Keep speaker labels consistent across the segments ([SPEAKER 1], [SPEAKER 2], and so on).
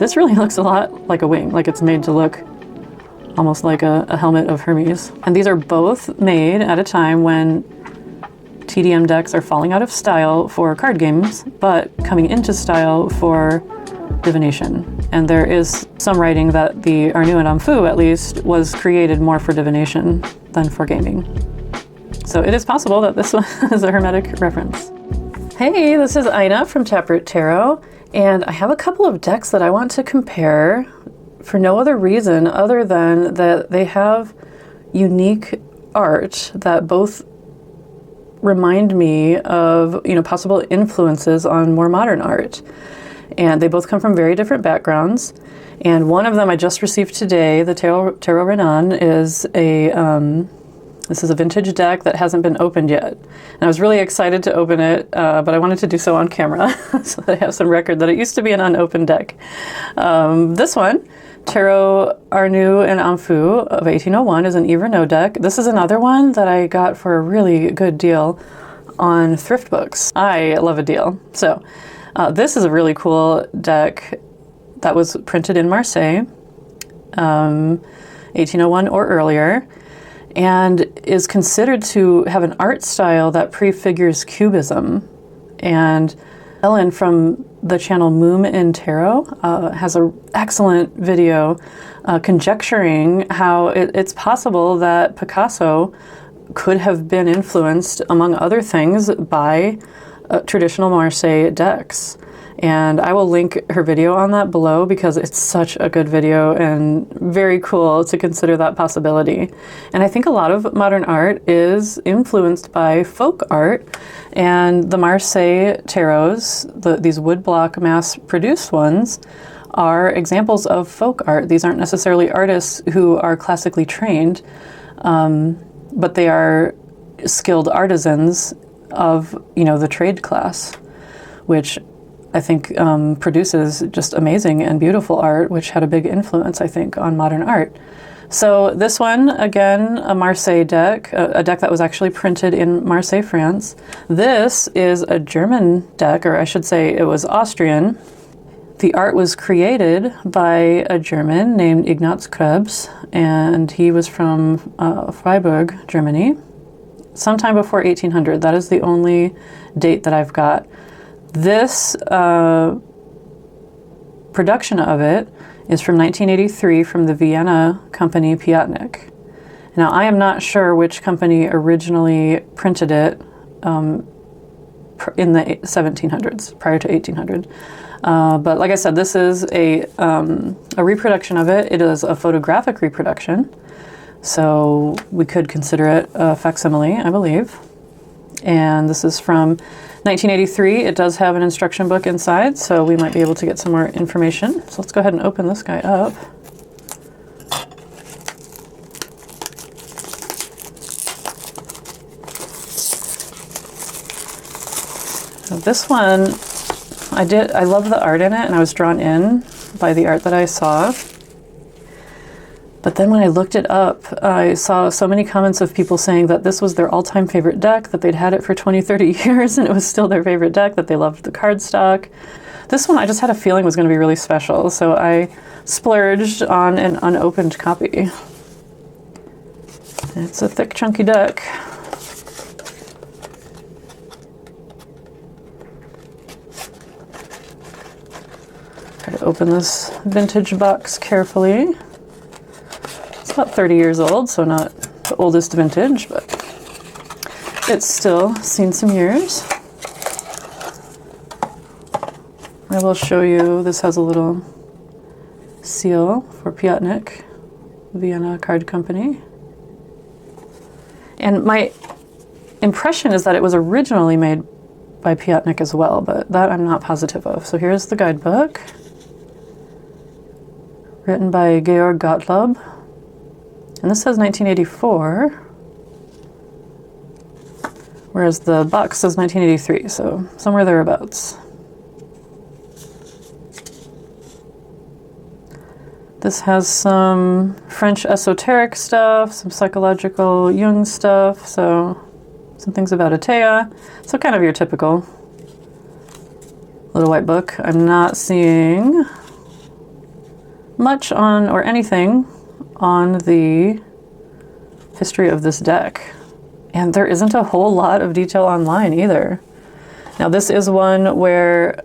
[SPEAKER 1] This really looks a lot like a wing, like it's made to look almost like a helmet of Hermes. And these are both made at a time when TDM decks are falling out of style for card games, but coming into style for divination. And there is some writing that the Arnoux Amphoux, at least, was created more for divination than for gaming. So it is possible that this one is a Hermetic reference. Hey, this is Ina from Taproot Tarot, and I have a couple of decks that I want to compare for no other reason other than that they have unique art that both remind me of, possible influences on more modern art. And they both come from very different backgrounds. And one of them I just received today, the Tarot Rhenan, is this is a vintage deck that hasn't been opened yet. And I was really excited to open it, but I wanted to do so on camera so that I have some record that it used to be an unopened deck. This one, Tarot Arnoux Amphoux of 1801, is an Yves Reynaud deck. This is another one that I got for a really good deal on Thrift Books. I love a deal. So this is a really cool deck that was printed in Marseille, 1801 or earlier, and is considered to have an art style that prefigures Cubism. And Ellen from the channel Moom in Tarot has an excellent video conjecturing how it's possible that Picasso could have been influenced, among other things, by traditional Marseille decks. And I will link her video on that below because it's such a good video and very cool to consider that possibility. And I think a lot of modern art is influenced by folk art, and the Marseille tarots, these woodblock mass-produced ones, are examples of folk art. These aren't necessarily artists who are classically trained, but they are skilled artisans of, the trade class, which I think produces just amazing and beautiful art, which had a big influence, I think, on modern art. So this one, again, a Marseille deck, a deck that was actually printed in Marseille, France. This is a German deck, or I should say it was Austrian. The art was created by a German named Ignaz Krebs, and he was from Freiburg, Germany, sometime before 1800. That is the only date that I've got. This production of it is from 1983 from the Vienna company Piatnik. Now, I am not sure which company originally printed it in the 1700s, prior to 1800. But like I said, this is a reproduction of it. It is a photographic reproduction, so we could consider it a facsimile, I believe. And this is from 1983. It does have an instruction book inside, so we might be able to get some more information. So let's go ahead and open this guy up. So this one, I love the art in it, and I was drawn in by the art that I saw. But then when I looked it up, I saw so many comments of people saying that this was their all-time favorite deck, that they'd had it for 20, 30 years, and it was still their favorite deck, that they loved the cardstock. This one I just had a feeling was going to be really special, so I splurged on an unopened copy. It's a thick, chunky deck. Try to open this vintage box carefully. About 30 years old, so not the oldest vintage, but it's still seen some years. I will show you, this has a little seal for Piatnik, Vienna Card Company. And my impression is that it was originally made by Piatnik as well, but that I'm not positive of. So here's the guidebook, written by Georg Gottlob. And this says 1984, whereas the box says 1983, so somewhere thereabouts. This has some French esoteric stuff, some psychological Jung stuff, so some things about Atea. So kind of your typical little white book. I'm not seeing much on, or anything on the history of this deck. And there isn't a whole lot of detail online either. Now this is one where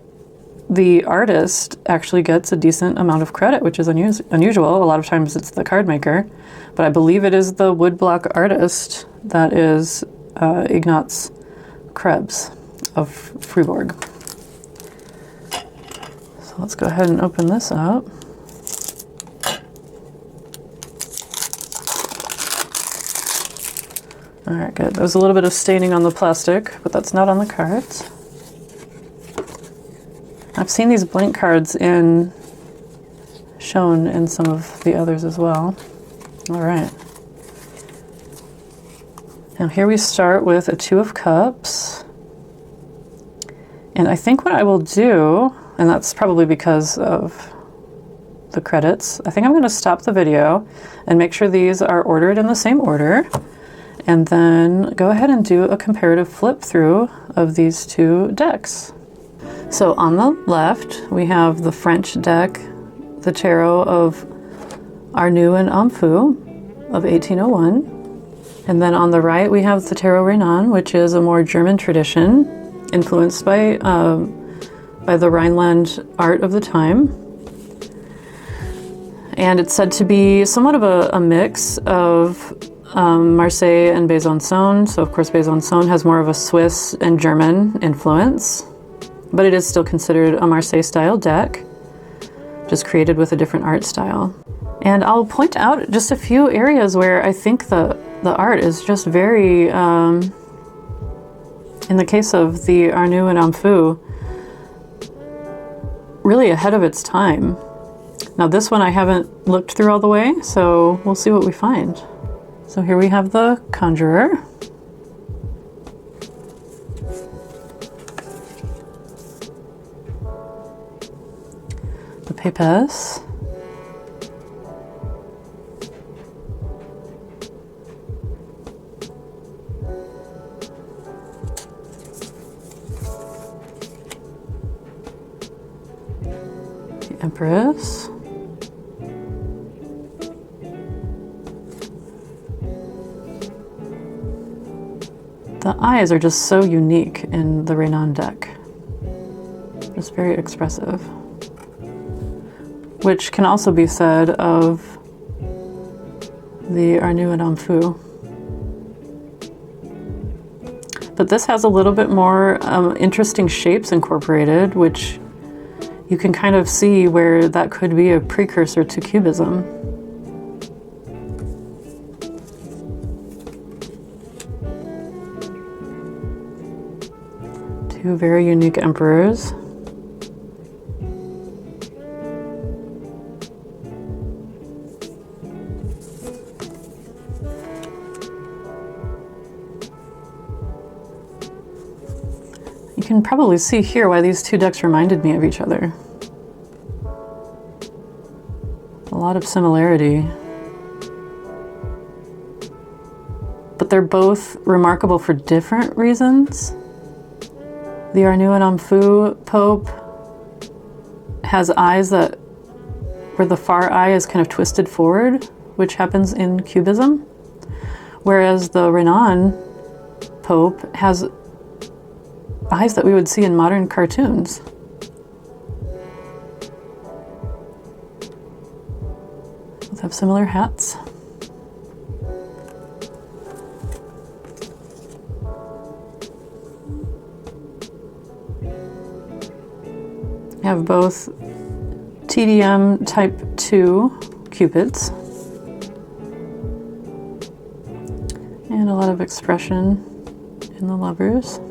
[SPEAKER 1] the artist actually gets a decent amount of credit, which is unusual. A lot of times it's the card maker, but I believe it is the woodblock artist that is Ignaz Krebs of Fribourg. So let's go ahead and open this up. All right, good. There's a little bit of staining on the plastic, but that's not on the cards. I've seen these blank cards shown in some of the others as well. All right. Now here we start with a Two of Cups. And I think what I will do, and that's probably because of the credits, I think I'm going to stop the video and make sure these are ordered in the same order. And then go ahead and do a comparative flip through of these two decks. So on the left, we have the French deck, the Tarot of Arnoux and Amphoux of 1801. And then on the right, we have the Tarot Rhenan, which is a more German tradition, influenced by the Rhineland art of the time. And it's said to be somewhat of a mix of Marseille and Besançon. So of course Besançon has more of a Swiss and German influence, but it is still considered a Marseille style deck, just created with a different art style. And I'll point out just a few areas where I think the art is just very, in the case of the Arnoux and Amphoux, really ahead of its time. Now this one I haven't looked through all the way, so we'll see what we find. So here we have the Conjurer. The Papess. The Empress. The eyes are just so unique in the Rhenan deck. Just very expressive. Which can also be said of the Arnoux and Amphoux. But this has a little bit more interesting shapes incorporated, which you can kind of see where that could be a precursor to Cubism. Two very unique emperors. You can probably see here why these two decks reminded me of each other. A lot of similarity. But they're both remarkable for different reasons. The Arnoux and Amphoux Pope has eyes where the far eye is kind of twisted forward, which happens in Cubism, whereas the Rhenan Pope has eyes that we would see in modern cartoons. Both have similar hats. Have both TDM type 2 cupids and a lot of expression in the lovers.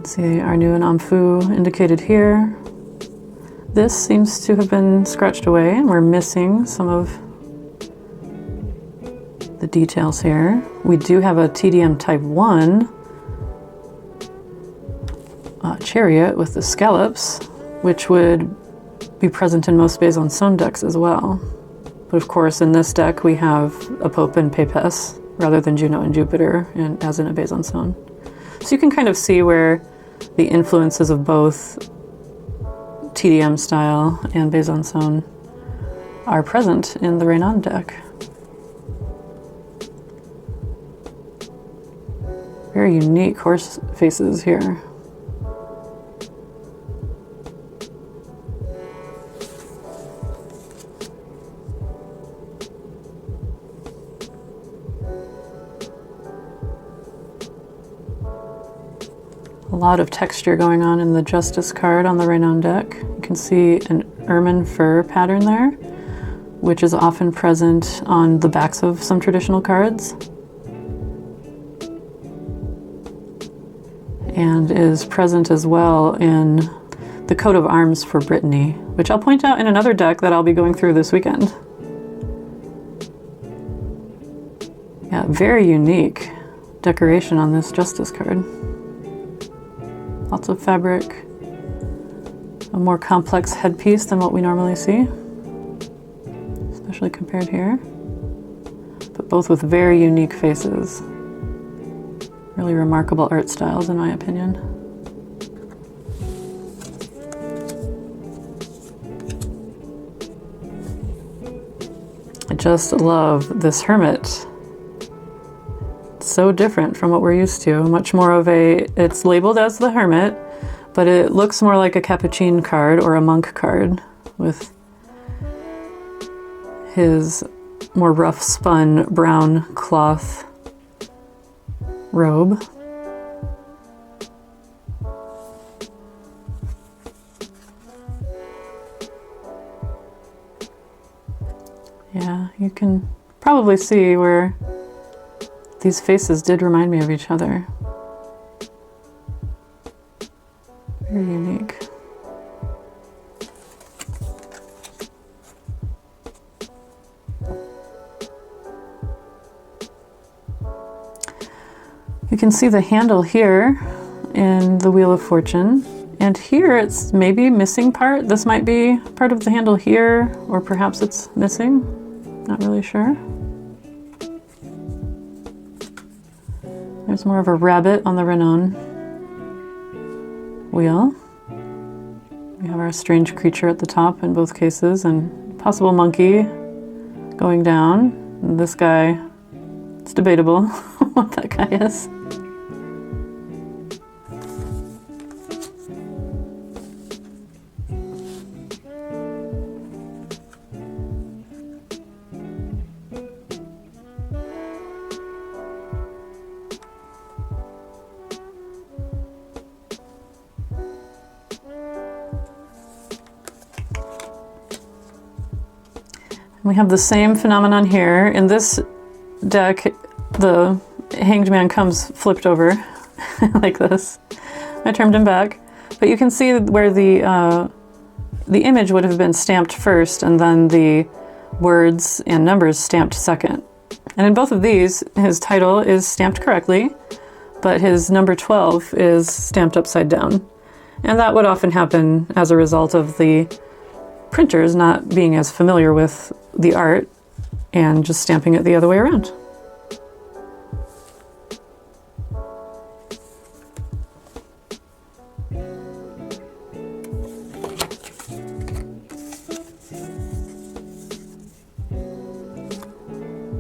[SPEAKER 1] See Arnoux and Amphoux indicated here. This seems to have been scratched away, and we're missing some of the details here. We do have a TDM type 1 chariot with the scallops, which would be present in most Besançon decks as well. But of course, in this deck, we have a Pope and Pépès rather than Juno and Jupiter, and as in a Besançon. So you can kind of see where the influences of both TDM style and Besançon are present in the Rhenan deck. Very unique horse faces here. A lot of texture going on in the Justice card on the Rhenan deck. You can see an ermine fur pattern there, which is often present on the backs of some traditional cards, and is present as well in the coat of arms for Brittany, which I'll point out in another deck that I'll be going through this weekend. Yeah, very unique decoration on this Justice card. Lots of fabric, a more complex headpiece than what we normally see, especially compared here, but both with very unique faces. Really remarkable art styles, in my opinion. I just love this hermit. So different from what we're used to. Much more of a, it's labeled as the Hermit, but it looks more like a Capuchin card or a monk card with his more rough spun brown cloth robe. Yeah, you can probably see where these faces did remind me of each other. Very unique. You can see the handle here in the Wheel of Fortune, and here it's maybe missing part. This might be part of the handle here, or perhaps it's missing. Not really sure. There's more of a rabbit on the Rhenan wheel. We have our strange creature at the top in both cases, and possible monkey going down. And this guy, it's debatable what that guy is. We have the same phenomenon here. In this deck, the Hanged Man comes flipped over like this. I turned him back, but you can see where the image would have been stamped first and then the words and numbers stamped second. And in both of these, his title is stamped correctly, but his number 12 is stamped upside down. And that would often happen as a result of the printers not being as familiar with the art and just stamping it the other way around.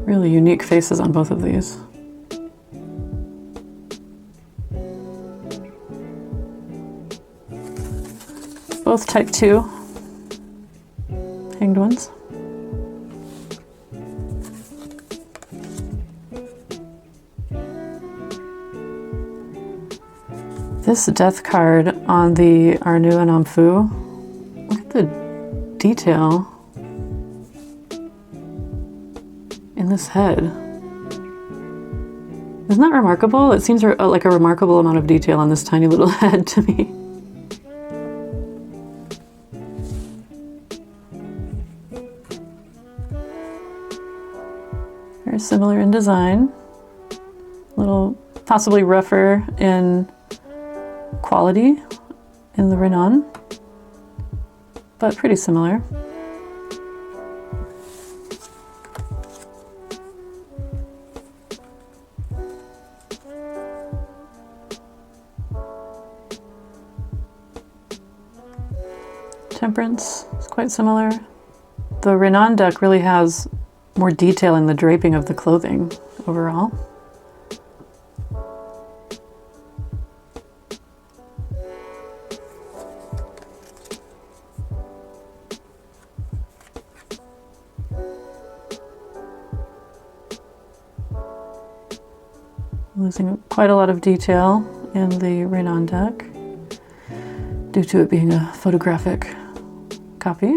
[SPEAKER 1] Really unique faces on both of these. Both type 2 hanged ones. This death card on the Arnoux Amphoux, look at the detail in this head. Isn't that remarkable? It seems like a remarkable amount of detail on this tiny little head to me. Very similar in design, a little possibly rougher in quality in the Rhenan, but pretty similar. Temperance is quite similar. The Rhenan deck really has more detail in the draping of the clothing overall. Losing quite a lot of detail in the Rhenan deck due to it being a photographic copy.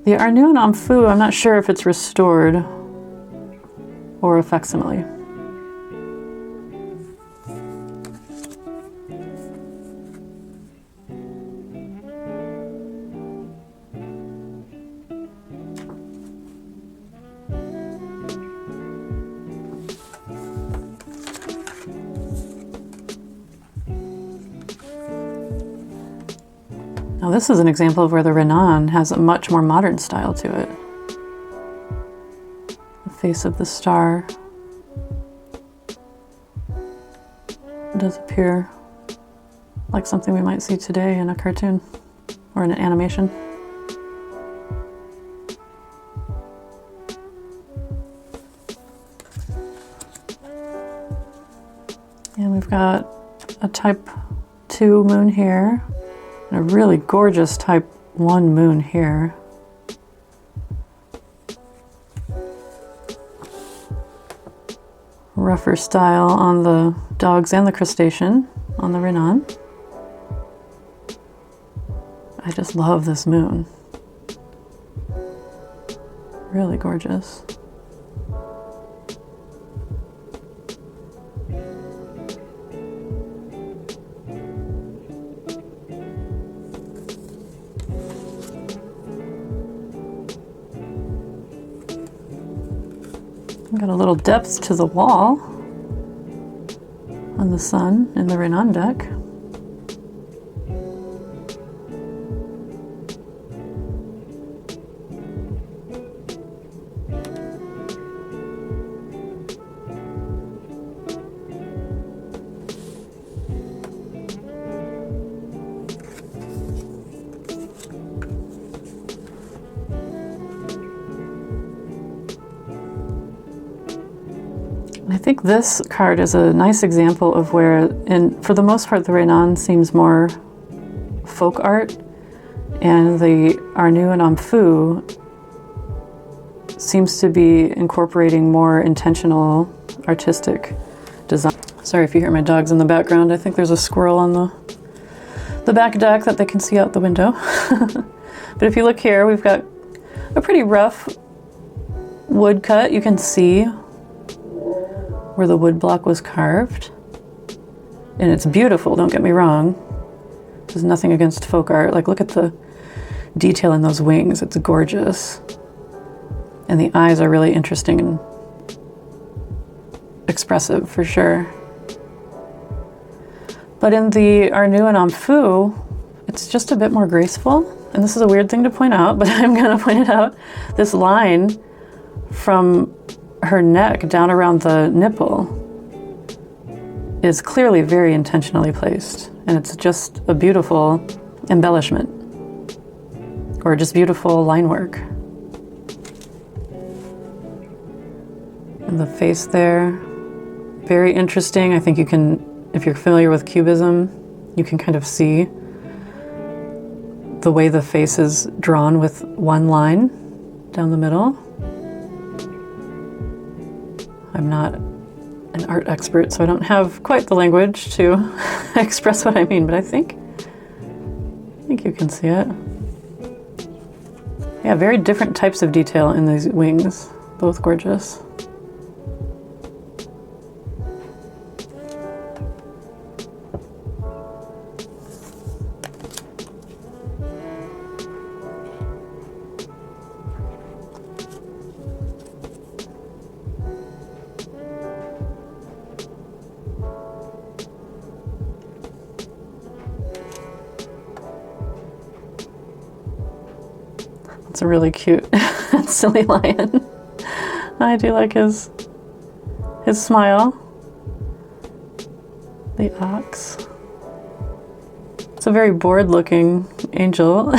[SPEAKER 1] The Arnoux Amphoux, I'm not sure if it's restored or a facsimile. Now this is an example of where the Rhenan has a much more modern style to it. The face of the star does appear like something we might see today in a cartoon or in an animation. And we've got a type 2 moon here. And a really gorgeous type 1 moon here. Rougher style on the dogs and the crustacean on the Rhenan. I just love this moon. Really gorgeous. Got a little depth to the wall on the sun in the Rhenan deck. I think this card is a nice example of where, for the most part, the Rhenan seems more folk art, and the Arnoux Amphoux seems to be incorporating more intentional artistic design. Sorry if you hear my dogs in the background. I think there's a squirrel on the back deck that they can see out the window. But if you look here, we've got a pretty rough wood cut. You can see where the wood block was carved. And it's beautiful, don't get me wrong. There's nothing against folk art. Like, look at the detail in those wings. It's gorgeous. And the eyes are really interesting and expressive for sure. But in the Arnoux Amphoux, it's just a bit more graceful. And this is a weird thing to point out, but I'm gonna point it out. This line from her neck down around the nipple is clearly very intentionally placed, and it's just a beautiful embellishment or just beautiful line work. And the face there, very interesting. I think you can, if you're familiar with Cubism, you can kind of see the way the face is drawn with one line down the middle. I'm not an art expert, so I don't have quite the language to express what I mean, but I think you can see it. Yeah, very different types of detail in these wings, both gorgeous. That's a really cute, silly lion. I do like his smile. The ox. It's a very bored looking angel.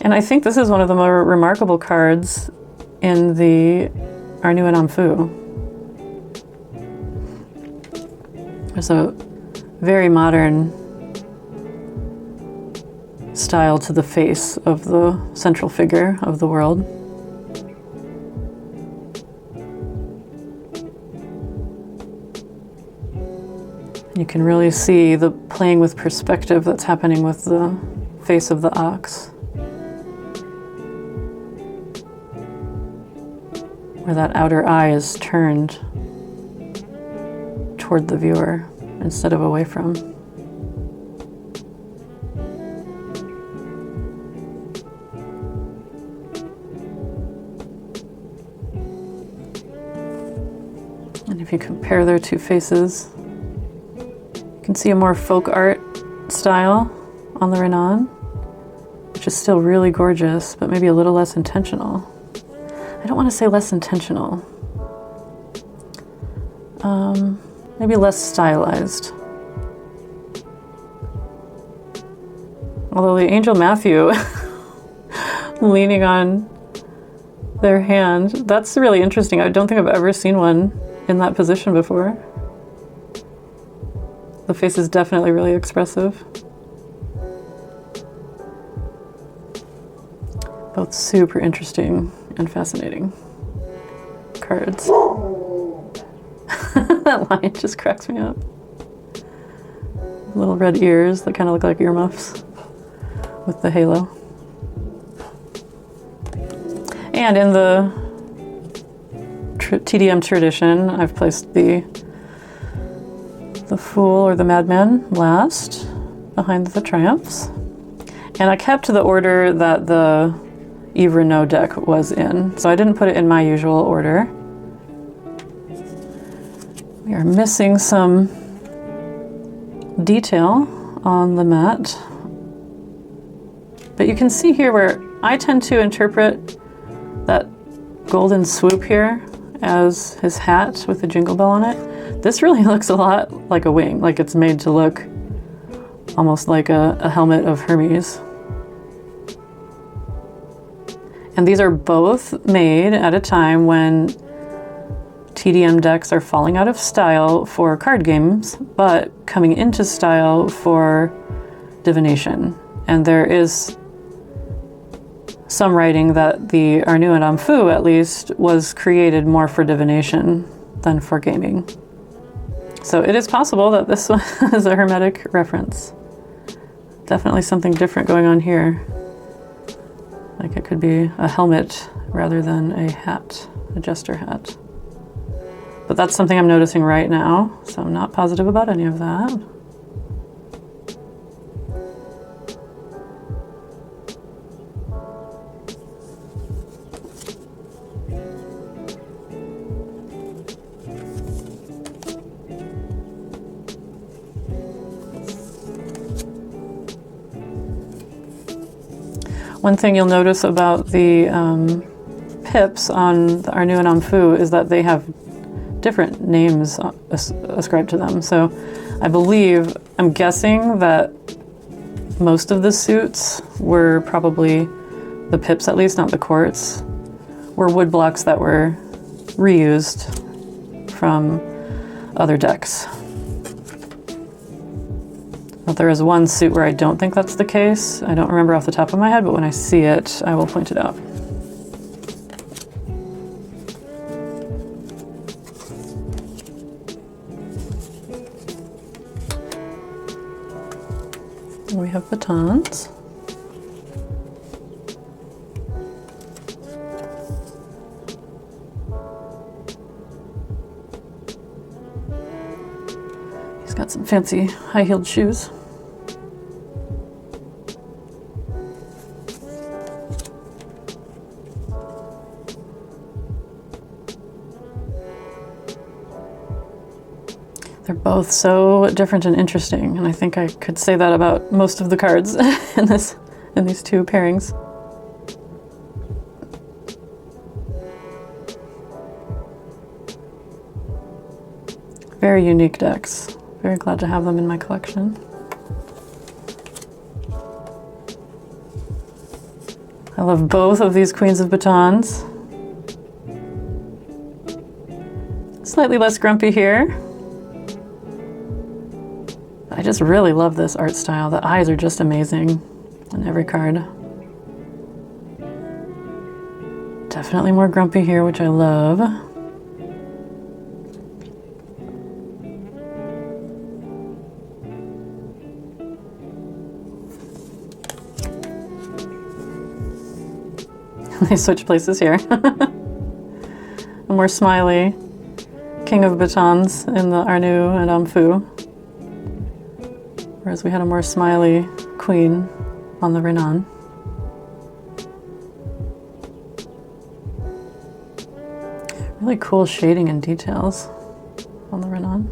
[SPEAKER 1] And I think this is one of the more remarkable cards in the Arnoux Amphoux. There's a very modern style to the face of the central figure of the world. You can really see the playing with perspective that's happening with the face of the ox. Where that outer eye is turned toward the viewer instead of away from. And if you compare their two faces, you can see a more folk art style on the Rhenan, which is still really gorgeous, but maybe a little less intentional. I don't want to say less intentional. Maybe less stylized. Although the angel Matthew leaning on their hand, that's really interesting. I don't think I've ever seen one in that position before. The face is definitely really expressive. Both super interesting and fascinating cards. That lion just cracks me up. Little red ears that kind of look like earmuffs with the halo. And in the TDM tradition, I've placed the Fool or the Madman last, behind the Triumphs. And I kept the order that the Yves Reynaud deck was in, so I didn't put it in my usual order. We are missing some detail on the mat, but you can see here where I tend to interpret that golden swoop here as his hat with the jingle bell on it. This really looks a lot like a wing, like it's made to look almost like a helmet of Hermes. And these are both made at a time when TDM decks are falling out of style for card games, but coming into style for divination. And there is some writing that the Arnoux Amphoux, at least, was created more for divination than for gaming. So it is possible that this one is a Hermetic reference. Definitely something different going on here. Like it could be a helmet rather than a hat, a jester hat. But that's something I'm noticing right now, so I'm not positive about any of that. One thing you'll notice about the pips on the Arnoux Amphoux is that they have different names ascribed to them. So I'm guessing that most of the suits were probably, the pips at least, not the quartz, were wood blocks that were reused from other decks. But there is one suit where I don't think that's the case. I don't remember off the top of my head, but when I see it, I will point it out. We have batons. He's got some fancy high-heeled shoes. They're both so different and interesting, and I think I could say that about most of the cards in these two pairings. Very unique decks. Very glad to have them in my collection. I love both of these Queens of Batons. Slightly less grumpy here. I just really love this art style. The eyes are just amazing on every card. Definitely more grumpy here, which I love. They switch places here. A more smiley King of Batons in the Arnoux and Amphoux, whereas we had a more smiley Queen on the Rhenan. Really cool shading and details on the Rhenan.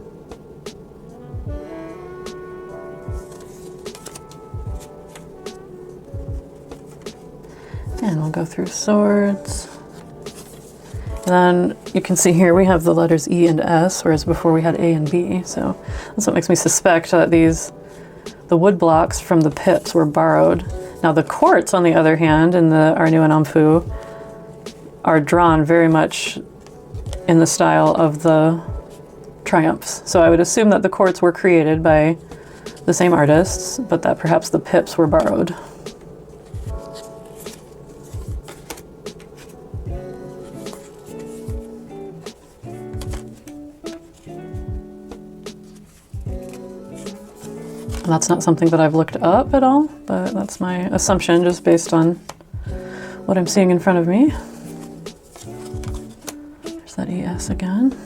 [SPEAKER 1] And we'll go through swords. And then you can see here we have the letters E and S, whereas before we had A and B. So that's what makes me suspect that the wood blocks from the pips were borrowed. Now the quartz, on the other hand, in the Arnoux and Amphoux, are drawn very much in the style of the triumphs. So I would assume that the quartz were created by the same artists, but that perhaps the pips were borrowed. And that's not something that I've looked up at all, but that's my assumption just based on what I'm seeing in front of me. There's that ES again.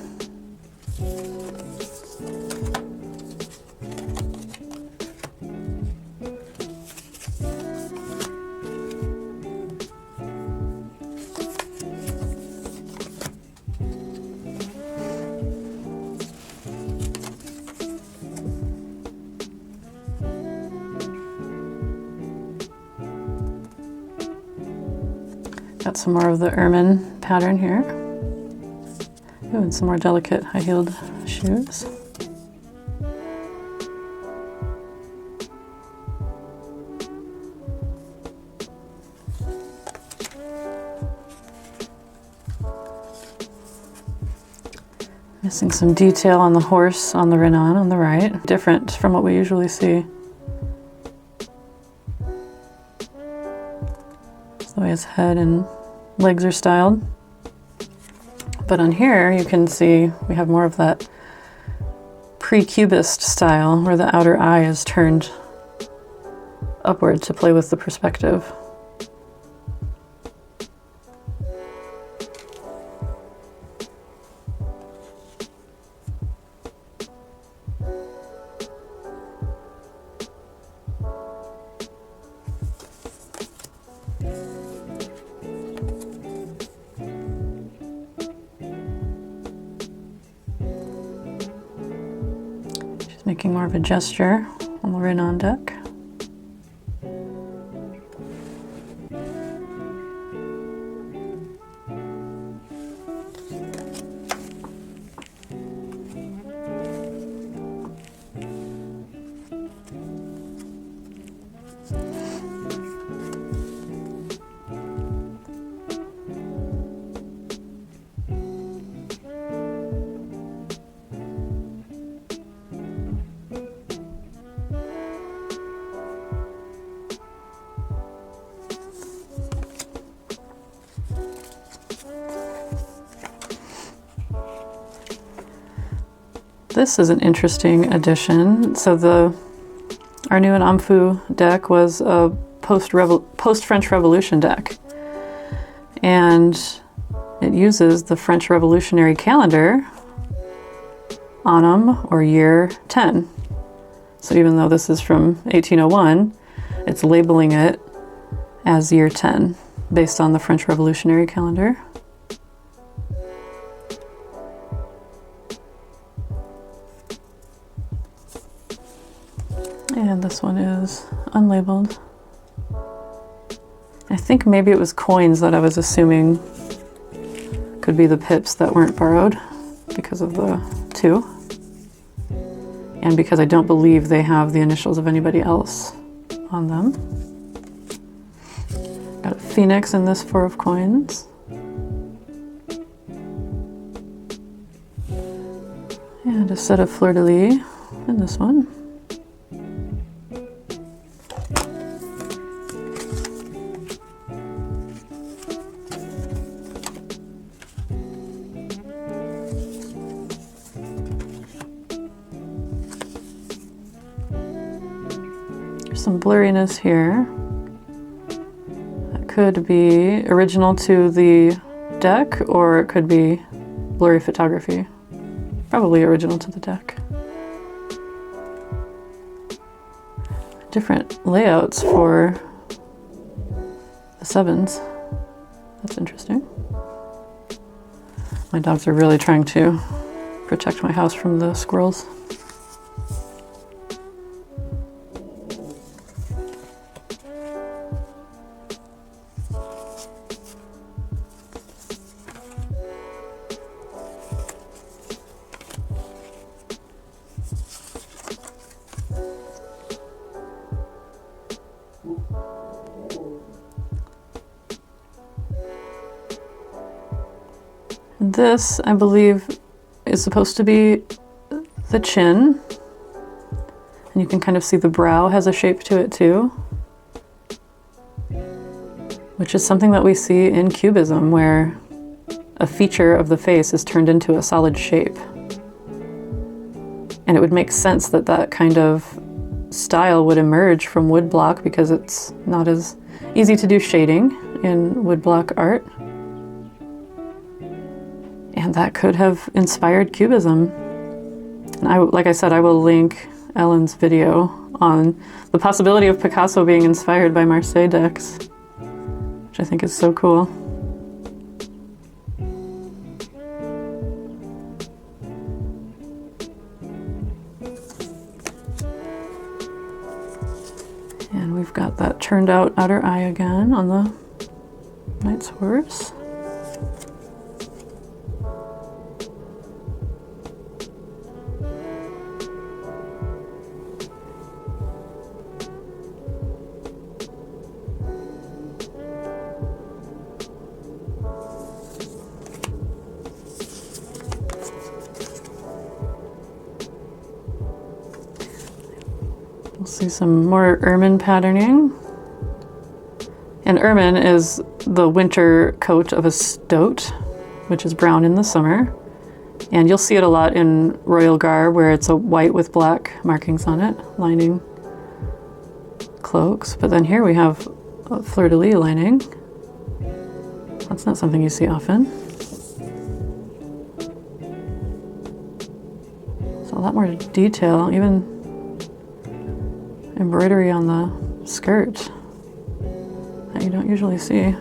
[SPEAKER 1] Got some more of the ermine pattern here. Ooh, and some more delicate high-heeled shoes. Missing some detail on the horse on the Rhenan on the right. Different from what we usually see. That's the way his head and legs are styled. But on here you can see we have more of that pre-cubist style where the outer eye is turned upward to play with the perspective. Making more of a gesture on the Rhenan deck. This is an interesting addition. So the Arnoux and Amphoux deck was a post-French Revolution deck. And it uses the French Revolutionary calendar, Annum, or year 10. So even though this is from 1801, it's labeling it as year 10, based on the French Revolutionary calendar. And this one is unlabeled. I think maybe it was coins that I was assuming could be the pips that weren't borrowed because of the 2. And because I don't believe they have the initials of anybody else on them. Got a phoenix in this 4 of coins. And a set of fleur-de-lis in this one. There's some blurriness here. That could be original to the deck, or it could be blurry photography. Probably original to the deck. Different layouts for the 7s. That's interesting. My dogs are really trying to protect my house from the squirrels. This, I believe, is supposed to be the chin. And you can kind of see the brow has a shape to it too. Which is something that we see in Cubism, where a feature of the face is turned into a solid shape. And it would make sense that that kind of style would emerge from woodblock because it's not as easy to do shading in woodblock art. And that could have inspired Cubism. And like I said, I will link Ellen's video on the possibility of Picasso being inspired by Marseille decks, which I think is so cool. And we've got that turned out outer eye again on the Knight's horse. We'll see some more ermine patterning. And ermine is the winter coat of a stoat, which is brown in the summer. And you'll see it a lot in royal garb, where it's a white with black markings on it, lining cloaks. But then here we have a fleur-de-lis lining. That's not something you see often. So a lot more detail, even embroidery on the skirt that you don't usually see.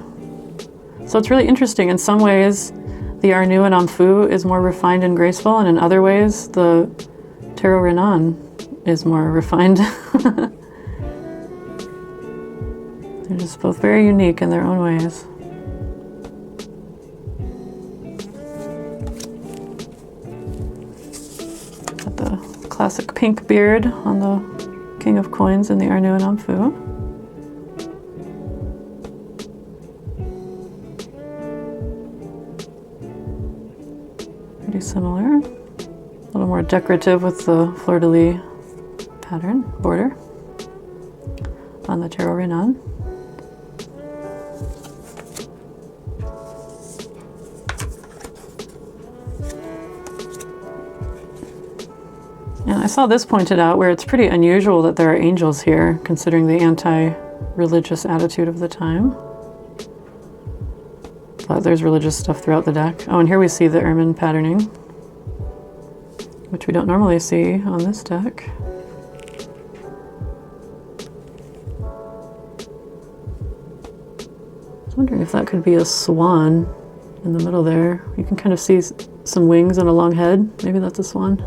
[SPEAKER 1] So it's really interesting. In some ways, the Arnoux Amphoux is more refined and graceful, and in other ways, the Tarot Rhenan is more refined. They're just both very unique in their own ways. Got the classic pink beard on the King of Coins in the Arnoux Amphoux. Pretty similar. A little more decorative with the fleur-de-lis pattern, border on the Tarot Rhenan. And I saw this pointed out, where it's pretty unusual that there are angels here, considering the anti-religious attitude of the time. But there's religious stuff throughout the deck. Oh, and here we see the ermine patterning, which we don't normally see on this deck. I was wondering if that could be a swan in the middle there. You can kind of see some wings and a long head. Maybe that's a swan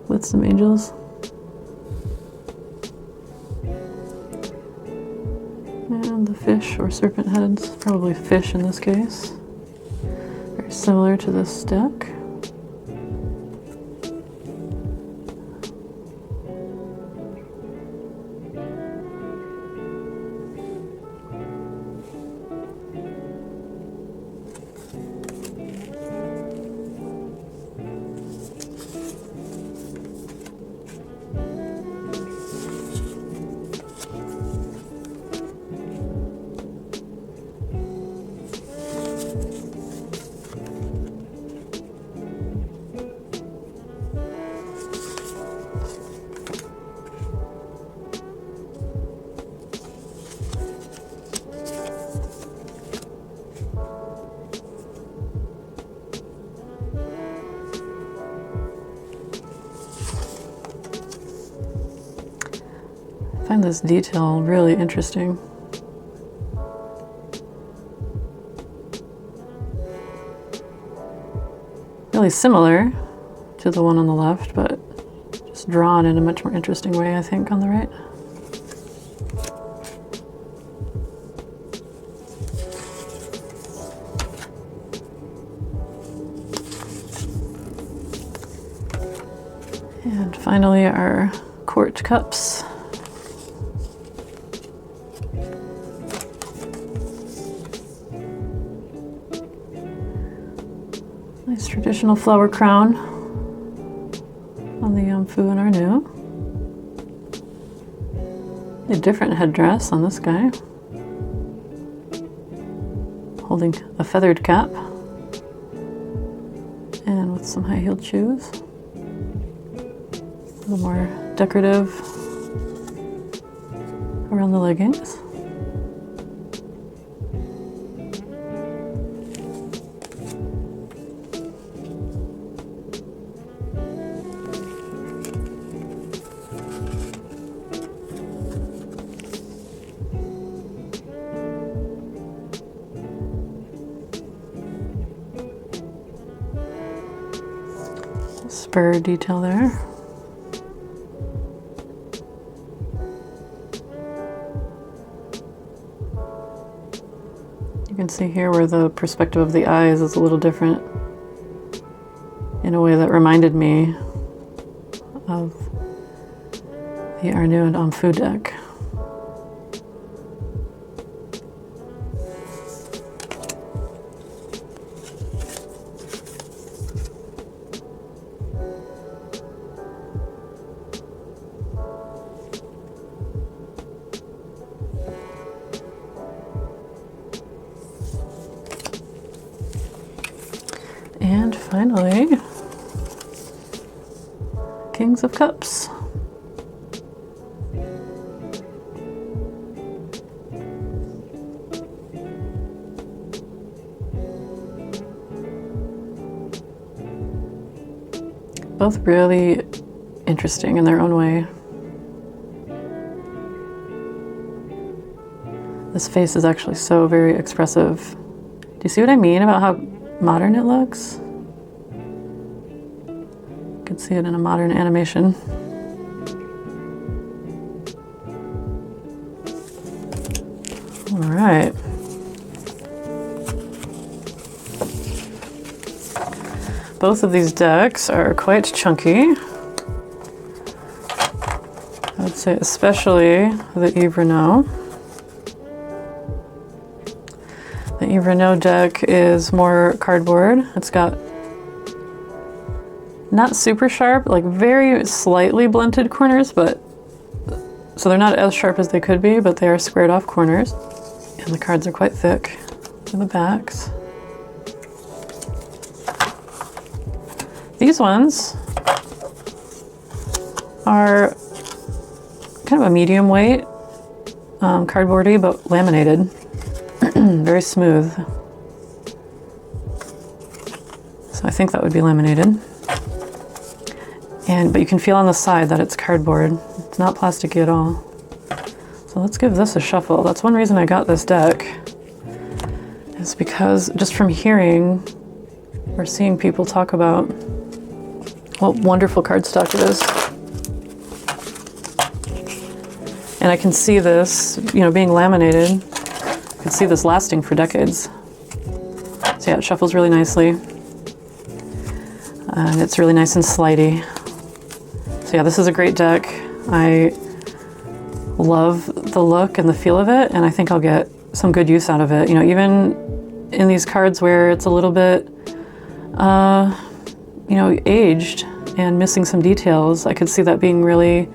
[SPEAKER 1] with some angels. of the fish or serpent heads, probably fish in this case. Very similar to this deck. I find this detail really interesting. Really similar to the one on the left, but just drawn in a much more interesting way, I think, on the right. And finally, our quart cups. Nice traditional flower crown on the Amphoux and Arnoux. A different headdress on this guy, holding a feathered cap and with some high-heeled shoes. A little more decorative around the leggings. Spur detail there. You can see here where the perspective of the eyes is a little different in a way that reminded me of the Arnoux and Amphoux deck. And finally, Kings of Cups. Both really interesting in their own way. This face is actually so very expressive. Do you see what I mean about how modern it looks? You can see it in a modern animation. All right. Both of these decks are quite chunky. I would say especially the Yves Reynaud. The Yves Reynaud deck is more cardboard. It's got not super sharp, like very slightly blunted corners, but so they're not as sharp as they could be, but they are squared off corners. And the cards are quite thick in the backs. These ones are kind of a medium weight, cardboardy, but laminated. Very smooth. So I think that would be laminated. But you can feel on the side that it's cardboard. It's not plasticky at all. So let's give this a shuffle. That's one reason I got this deck, is because just from hearing or seeing people talk about what wonderful cardstock it is. And I can see this, you know, being laminated could see this lasting for decades. So yeah, it shuffles really nicely. And it's really nice and slidey. So yeah, this is a great deck. I love the look and the feel of it, and I think I'll get some good use out of it. You know, even in these cards where it's a little bit, you know, aged and missing some details, I could see that being really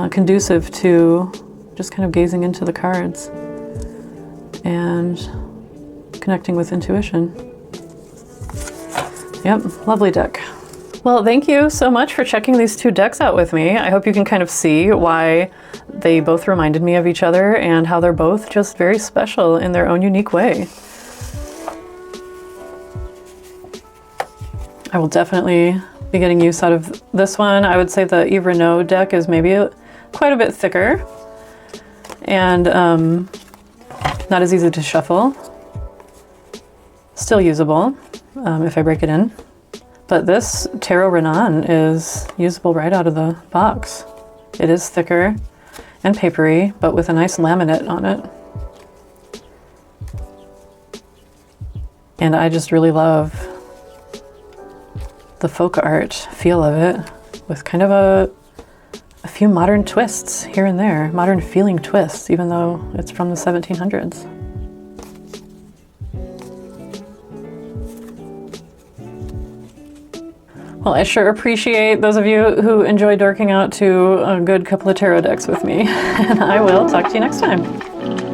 [SPEAKER 1] conducive to just kind of gazing into the cards and connecting with intuition. Yep, lovely deck. Well, thank you so much for checking these two decks out with me. I hope you can kind of see why they both reminded me of each other and how they're both just very special in their own unique way. I will definitely be getting use out of this one. I would say the Yves Reynaud deck is maybe quite a bit thicker and not as easy to shuffle. Still usable if I break it in. But this Tarot Rhenan is usable right out of the box. It is thicker and papery, but with a nice laminate on it. And I just really love the folk art feel of it, with kind of a few modern twists here and there, modern feeling twists, even though it's from the 1700s. Well, I sure appreciate those of you who enjoy dorking out to a good couple of tarot decks with me. And I will talk to you next time.